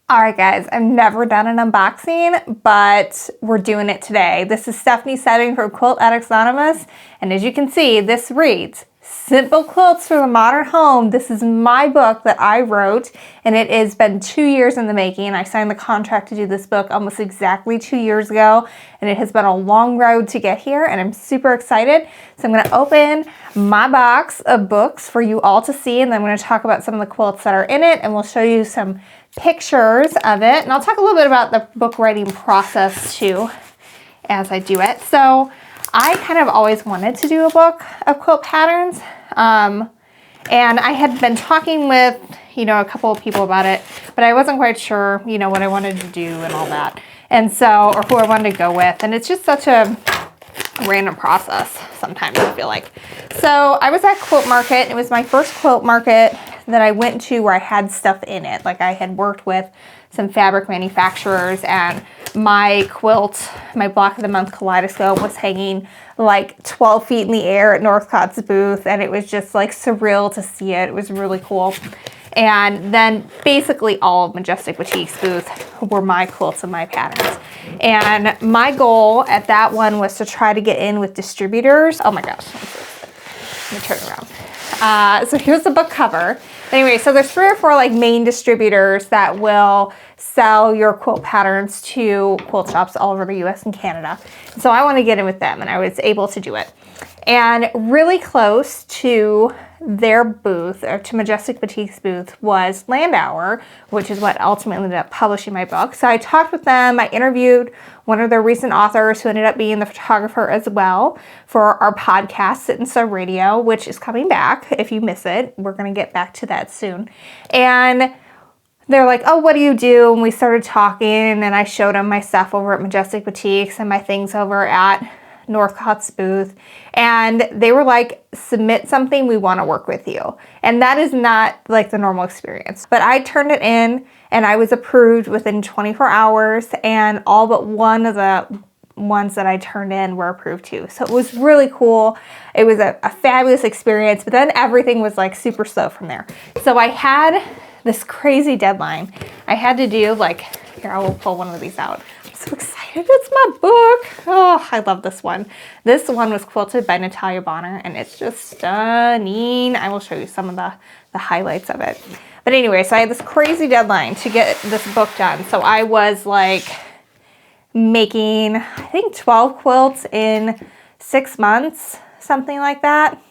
All right, guys, I've never done an unboxing, but we're doing it today. This is Stephanie Soebbing from Quilt Addicts Anonymous, and as you can see, this reads, Simple Quilts for the Modern Home. This is my book that I wrote, and it has been 2 years in the making. I signed the contract to do this book almost exactly 2 years ago, and it has been a long road to get here, and I'm super excited. So I'm going to open my box of books for you all to see, and then I'm going to talk about some of the quilts that are in it, and we'll show you some pictures of it, and I'll talk a little bit about the book writing process too as I do it. So I kind of always wanted to do a book of quilt patterns, and I had been talking with a couple of people about it, but I wasn't quite sure what I wanted to do and all that, and so, or who I wanted to go with, and it's just such a random process sometimes, I feel like. So I was at Quilt Market. It was my first quilt market that I went to where I had stuff in it. Like I had worked with some fabric manufacturers, and my quilt, my Block of the Month kaleidoscope, was hanging like 12 feet in the air at Northcott's booth, and it was just like surreal to see it. It was really cool. And then basically all of Majestic Boutique's booth were my quilts and my patterns. And my goal at that one was to try to get in with distributors. Oh my gosh, let me turn around. So here's the book cover. Anyway, so there's 3 or 4 like main distributors that will sell your quilt patterns to quilt shops all over the US and Canada. So I want to get in with them, and I was able to do it. And really close to their booth, or to Majestic Boutique's booth, was Landauer, which is what ultimately ended up publishing my book. So I talked with them. I interviewed one of their recent authors who ended up being the photographer as well for our podcast, Sit and Sew Radio, which is coming back. If you miss it, we're going to get back to that soon. And they're like, oh, what do you do? And we started talking, and then I showed them my stuff over at Majestic Boutiques and my things over at Northcott's booth, and they were like, submit something, we want to work with you. And that is not like the normal experience, but I turned it in and I was approved within 24 hours, and all but one of the ones that I turned in were approved too. So it was really cool. It was a fabulous experience, but then everything was like super slow from there. So I had this crazy deadline. I had to do like, here, I will pull one of these out. I'm so excited. It's my book. Oh, I love this one. This one was quilted by Natalia Bonner, and it's just stunning. I will show you some of the highlights of it. But anyway, so I had this crazy deadline to get this book done. So I was like making, I think 12 quilts in 6 months, something like that.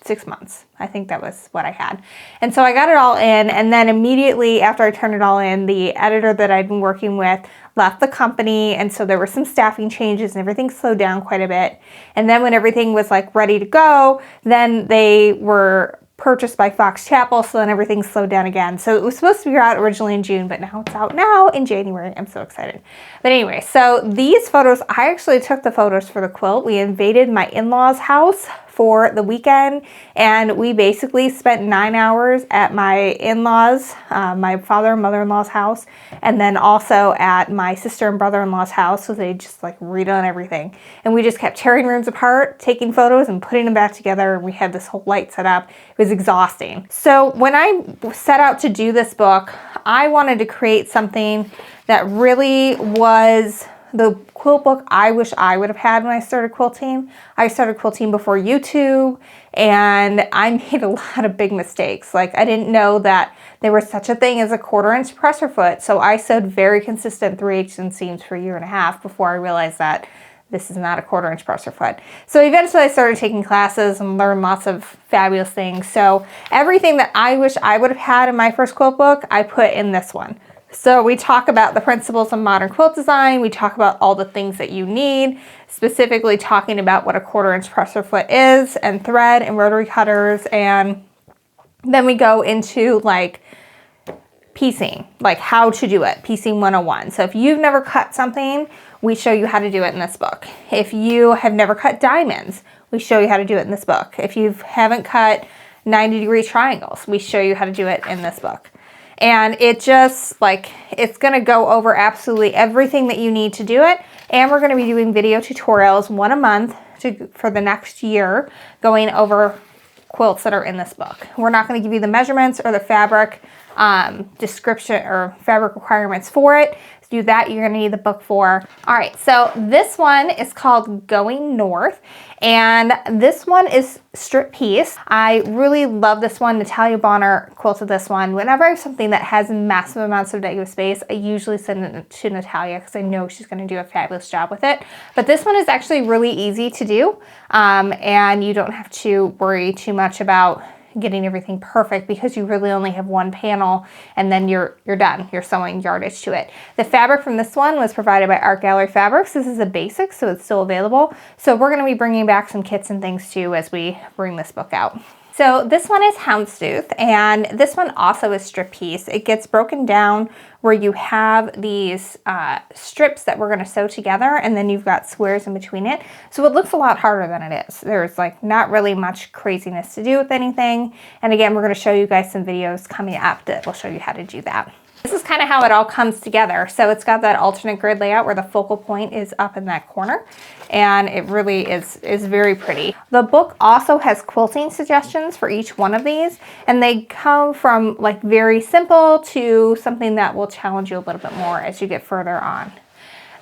6 months. I think that was what I had. And so I got it all in, and then immediately after I turned it all in, the editor that I'd been working with left the company, and so there were some staffing changes and everything slowed down quite a bit. And then when everything was like ready to go, then they were purchased by Fox Chapel, so then everything slowed down again. So it was supposed to be out originally in June, but now it's out now in January. I'm so excited. But anyway, so these photos, I actually took the photos for the quilt. We invaded my in-laws' house for the weekend, and we basically spent 9 hours at my in-laws, my father and mother-in-law's house, and then also at my sister and brother-in-law's house. So they just like redone everything, and we just kept tearing rooms apart, taking photos and putting them back together, and we had this whole light set up. It was exhausting. So when I set out to do this book, I wanted to create something that really was the quilt book I wish I would have had when I started quilting. I started quilting before YouTube, and I made a lot of big mistakes. Like, I didn't know that there was such a thing as a 1/4 inch presser foot, so I sewed very consistent 3/8 inseams for a year and a half before I realized that this is not a 1/4 inch presser foot. So eventually I started taking classes and learned lots of fabulous things. So everything that I wish I would have had in my first quilt book, I put in this one. So we talk about the principles of modern quilt design. We talk about all the things that you need, specifically talking about what a 1/4 inch presser foot is, and thread and rotary cutters. And then we go into like piecing, like how to do it, piecing 101. So if you've never cut something, we show you how to do it in this book. If you have never cut diamonds, we show you how to do it in this book. If you haven't cut 90-degree triangles, we show you how to do it in this book. And it just like, it's going to go over absolutely everything that you need to do it. And we're going to be doing video tutorials 1 a month for the next year, going over quilts that are in this book. We're not going to give you the measurements or the fabric. description or fabric requirements for it. To do that, you're gonna need the book for. All right, so this one is called Going North, and this one is strip piece. I really love this one. Natalia Bonner quilted this one. Whenever I have something that has massive amounts of negative space, I usually send it to Natalia because I know she's gonna do a fabulous job with it. But this one is actually really easy to do, and you don't have to worry too much about getting everything perfect because you really only have one panel and then you're done. You're sewing yardage to it. The fabric from this one was provided by Art Gallery Fabrics. This is a basic, so it's still available. So we're going to be bringing back some kits and things too as we bring this book out. So this one is Houndstooth, and this one also is strip piece. It gets broken down where you have these strips that we're going to sew together, and then you've got squares in between it. So it looks a lot harder than it is. There's like not really much craziness to do with anything. And again, we're going to show you guys some videos coming up that will show you how to do that. This is kind of how it all comes together. So it's got that alternate grid layout where the focal point is up in that corner, and it really is very pretty. The book also has quilting suggestions for each one of these, and they come from like very simple to something that will challenge you a little bit more as you get further on.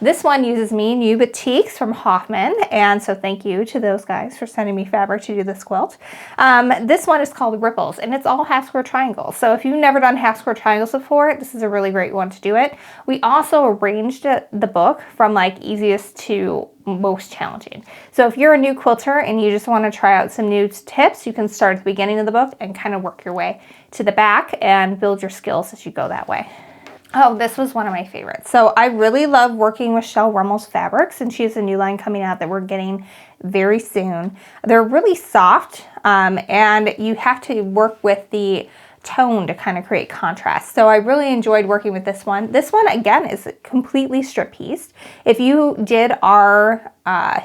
This one uses Me+You Batiks from Hoffman, and so thank you to those guys for sending me fabric to do this quilt. This one is called Ripples, and it's all half square triangles. So if you've never done half square triangles before, this is a really great one to do it. We also arranged the book from like easiest to most challenging. So if you're a new quilter and you just want to try out some new tips, you can start at the beginning of the book and kind of work your way to the back and build your skills as you go that way. Oh, this was one of my favorites. So I really love working with Shell Rummel's fabrics, and she has a new line coming out that we're getting very soon. They're really soft, and you have to work with the tone to kind of create contrast. So I really enjoyed working with this one. This one, again, is completely strip pieced. If you did our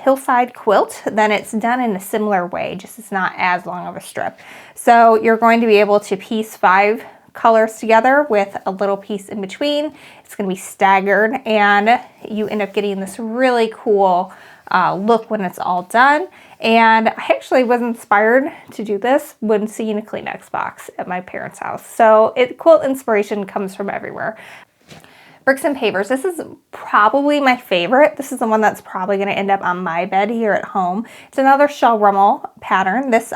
hillside quilt, then it's done in a similar way, just it's not as long of a strip. So you're going to be able to piece 5 colors together with a little piece in between. It's going to be staggered, and you end up getting this really cool look when it's all done. And I actually was inspired to do this when seeing a Kleenex box at my parents' house. So quilt inspiration comes from everywhere. Bricks and Pavers. This is probably my favorite. This is the one that's probably going to end up on my bed here at home. It's another Shell Rummel pattern. This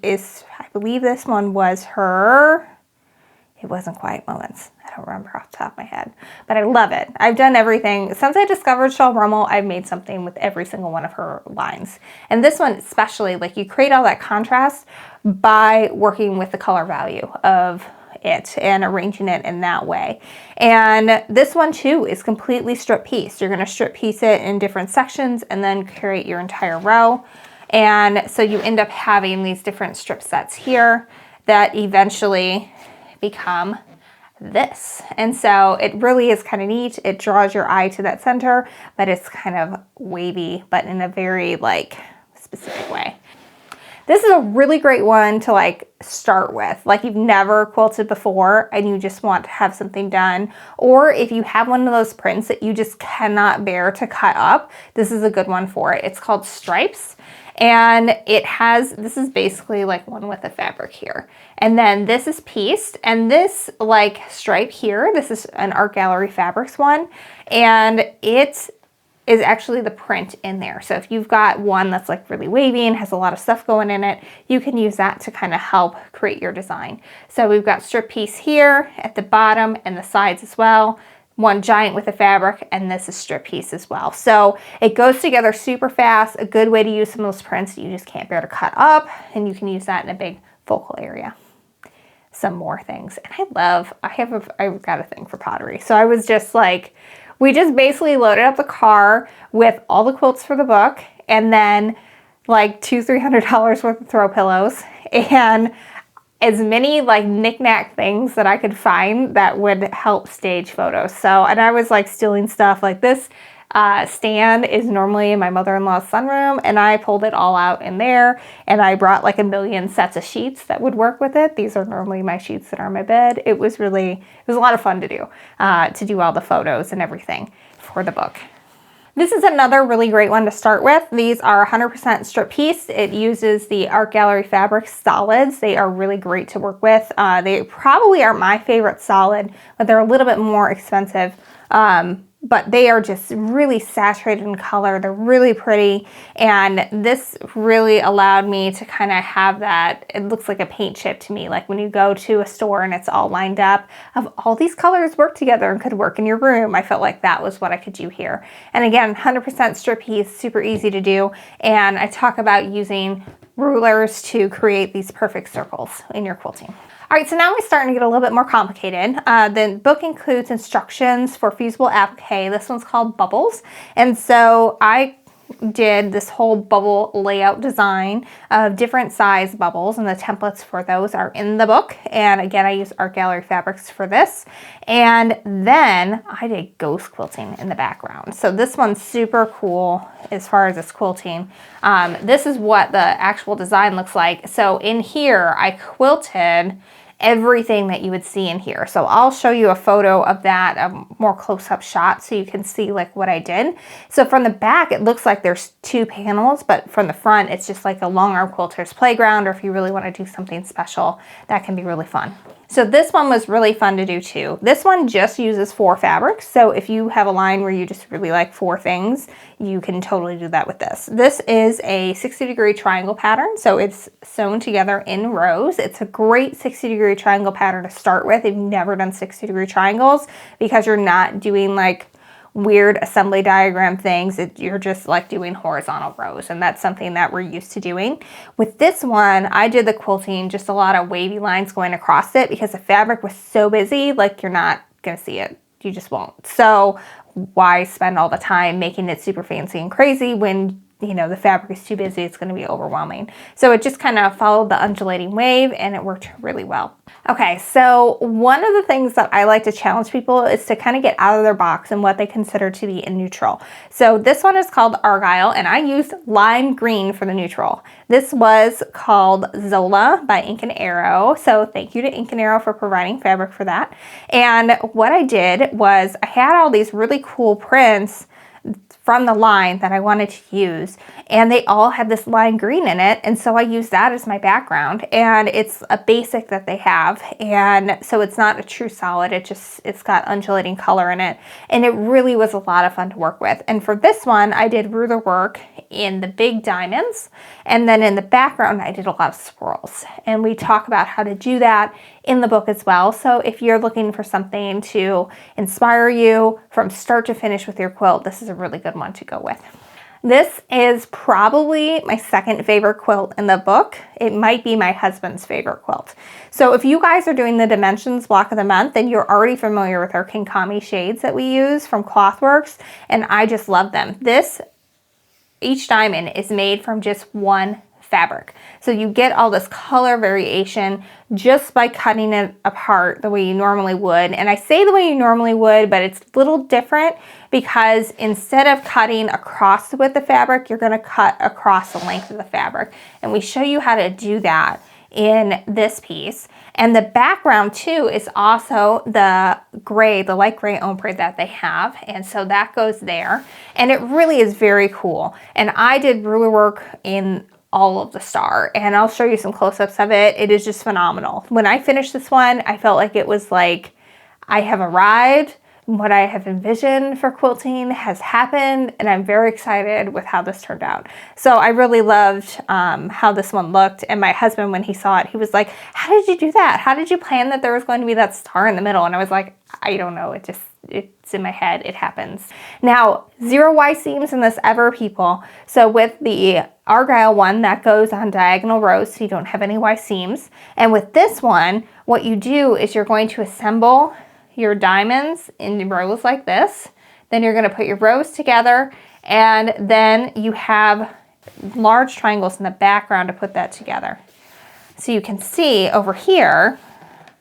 is, I believe this one was her. It wasn't Quiet Moments. I don't remember off the top of my head, but I love it. I've done everything. Since I discovered Shell Rummel, I've made something with every single one of her lines. And this one especially, like you create all that contrast by working with the color value of it and arranging it in that way. And this one too is completely strip piece. You're gonna strip piece it in different sections and then create your entire row. And so you end up having these different strip sets here that eventually become this. And so it really is kind of neat. It draws your eye to that center, but it's kind of wavy, but in a very like specific way. This is a really great one to like start with. Like you've never quilted before and you just want to have something done. Or if you have one of those prints that you just cannot bear to cut up, this is a good one for it. It's called Stripes. And it has, this is basically like one with the fabric here. And then this is pieced, and this like stripe here, this is an Art Gallery Fabrics one, and it is actually the print in there. So if you've got one that's like really wavy and has a lot of stuff going in it, you can use that to kind of help create your design. So we've got strip piece here at the bottom and the sides as well. One giant with the fabric, and this is strip piece as well. So it goes together super fast, a good way to use some of those prints that you just can't bear to cut up, and you can use that in a big focal area. Some more things. And I've got a thing for pottery. So I was just like, we just basically loaded up the car with all the quilts for the book and then like $200-300 worth of throw pillows and as many like knick-knack things that I could find that would help stage photos. So, and I was like stealing stuff like this stand is normally in my mother-in-law's sunroom, and I pulled it all out in there, and I brought like a million sets of sheets that would work with it. These are normally my sheets that are on my bed. It was a lot of fun to do all the photos and everything for the book. This is another really great one to start with. These are 100% strip piece. It uses the Art Gallery Fabric solids. They are really great to work with. They probably are my favorite solid, but they're a little bit more expensive. But they are just really saturated in color. They're really pretty. And this really allowed me to kind of have that, it looks like a paint chip to me. Like when you go to a store and it's all lined up of all these colors work together and could work in your room. I felt like that was what I could do here. And again, 100% strip piece, super easy to do. And I talk about using rulers to create these perfect circles in your quilting. All right, so now we're starting to get a little bit more complicated. The book includes instructions for fusible applique. This one's called Bubbles. And so I did this whole bubble layout design of different size bubbles, and the templates for those are in the book. And again, I use Art Gallery fabrics for this. And then I did ghost quilting in the background. So this one's super cool as far as this quilting. This is what the actual design looks like. So in here, I quilted everything that you would see in here. So I'll show you a photo of that, a more close-up shot, so you can see like what I did. So from the back, it looks like there's 2 panels, but from the front, it's just like a long arm quilter's playground, or if you really want to do something special, that can be really fun. So this one was really fun to do too. This one just uses 4 fabrics. So if you have a line where you just really like 4 things, you can totally do that with this. This is a 60-degree triangle pattern. So it's sewn together in rows. It's a great 60-degree triangle pattern to start with if you've never done 60-degree triangles, because you're not doing like weird assembly diagram things. You're just like doing horizontal rows, and that's something that we're used to doing. With this one, I did the quilting just a lot of wavy lines going across it because the fabric was so busy, like you're not gonna see it. You just won't. So why spend all the time making it super fancy and crazy when, you know, the fabric is too busy, it's gonna be overwhelming. So it just kind of followed the undulating wave, and it worked really well. Okay, so one of the things that I like to challenge people is to kind of get out of their box and what they consider to be a neutral. So this one is called Argyle, and I used lime green for the neutral. This was called Zola by Ink and Arrow. So thank you to Ink and Arrow for providing fabric for that. And what I did was I had all these really cool prints from the line that I wanted to use, and they all had this lime green in it, and so I used that as my background. And it's a basic that they have, and so it's not a true solid, it's got undulating color in it, and it really was a lot of fun to work with. And for this one, I did ruler work in the big diamonds, and then in the background I did a lot of swirls, and we talk about how to do that in the book as well. So if you're looking for something to inspire you from start to finish with your quilt, this is a really good one to go with. This is probably my second favorite quilt in the book. It might be my husband's favorite quilt. So if you guys are doing the dimensions block of the month, then you're already familiar with our Kinkami shades that we use from Clothworks, and I just love them. Each diamond is made from just one fabric. So you get all this color variation just by cutting it apart the way you normally would. And I say the way you normally would, but it's a little different because instead of cutting across the width of the fabric, you're going to cut across the length of the fabric. And we show you how to do that in this piece. And the background too is also the gray, the light gray ombre that they have. And so that goes there. And it really is very cool. And I did ruler work in all of the star, and I'll show you some close-ups of it. It is just phenomenal. When I finished this one, I felt like it was like I have arrived. What I have envisioned for quilting has happened, and I'm very excited with how this turned out. So I really loved how this one looked, and my husband, when he saw it, he was like, how did you do that? How did you plan that there was going to be that star in the middle? And I was like, I don't know, it's in my head, it happens. Now, 0 Y seams in this ever, people. So with the Argyle one, that goes on diagonal rows, so you don't have any Y seams. And with this one, what you do is you're going to assemble your diamonds in rows like this. Then you're going to put your rows together, and then you have large triangles in the background to put that together. So you can see over here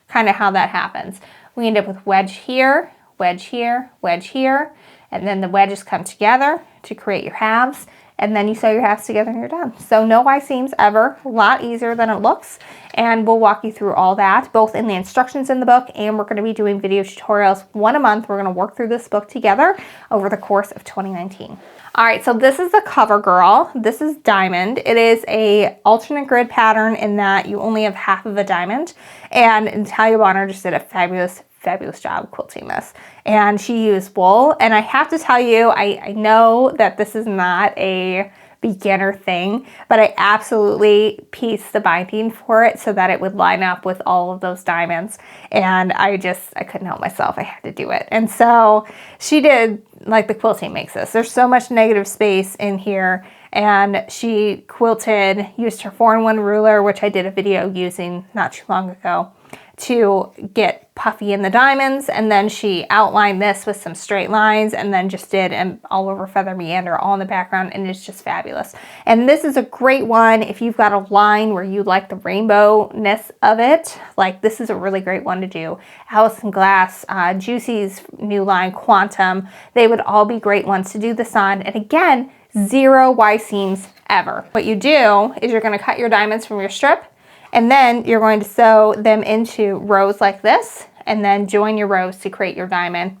kind of how that happens. We end up with wedge here, wedge here, wedge here, and then the wedges come together to create your halves, and then you sew your halves together and you're done. So no Y seams ever, a lot easier than it looks, and we'll walk you through all that, both in the instructions in the book, and we're gonna be doing video tutorials, one a month. We're gonna work through this book together over the course of 2019. All right, so this is the cover girl. This is diamond. It is a alternate grid pattern in that you only have half of a diamond, and Natalia Bonner just did a fabulous job quilting this. And she used wool, and I have to tell you, I know that this is not a beginner thing, but I absolutely pieced the binding for it so that it would line up with all of those diamonds. And I couldn't help myself. I had to do it. And so she did like the quilting makes this. There's so much negative space in here. And she quilted, used her 4-in-1 ruler, which I did a video using not too long ago, to get puffy in the diamonds, and then she outlined this with some straight lines and then just did an all over feather meander all in the background, and it's just fabulous. And this is a great one if you've got a line where you like the rainbow-ness of it. Like, this is a really great one to do. Allison Glass, Juicy's new line, Quantum, they would all be great ones to do this on. And again, 0 Y seams ever. What you do is you're going to cut your diamonds from your strip, and then you're going to sew them into rows like this, and then join your rows to create your diamond.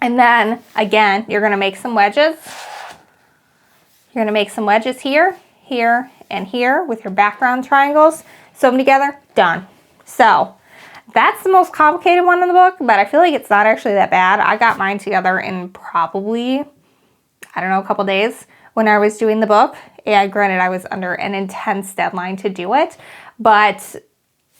And then again, you're going to make some wedges. You're going to make some wedges here, here, and here with your background triangles. Sew them together, done. So that's the most complicated one in the book, but I feel like it's not actually that bad. I got mine together in probably, I don't know, a couple days when I was doing the book. And granted, I was under an intense deadline to do it, but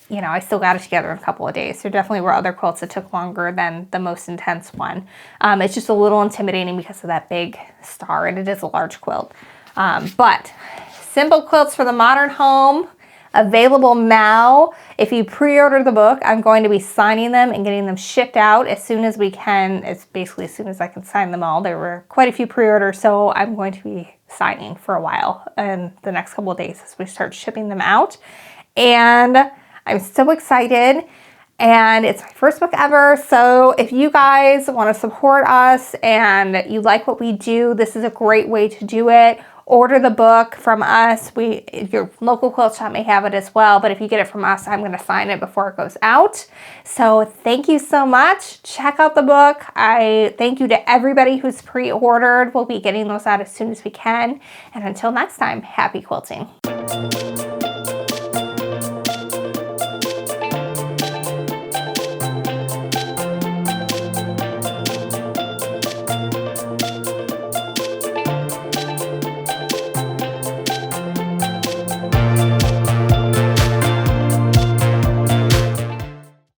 you know, I still got it together in a couple of days. There definitely were other quilts that took longer than the most intense one. It's just a little intimidating because of that big star, and it is a large quilt. But Simple Quilts for the Modern Home, available now. If you pre-order the book, I'm going to be signing them and getting them shipped out as soon as we can. It's basically as soon as I can sign them all. There were quite a few pre-orders, so I'm going to be signing for a while in the next couple of days as we start shipping them out. And I'm so excited, and it's my first book ever. So if you guys want to support us and you like what we do, this is a great way to do it. Order the book from us. Your local quilt shop may have it as well, but if you get it from us, I'm going to sign it before it goes out. So thank you so much. Check out the book. I thank you to everybody who's pre-ordered. We'll be getting those out as soon as we can. And until next time, happy quilting.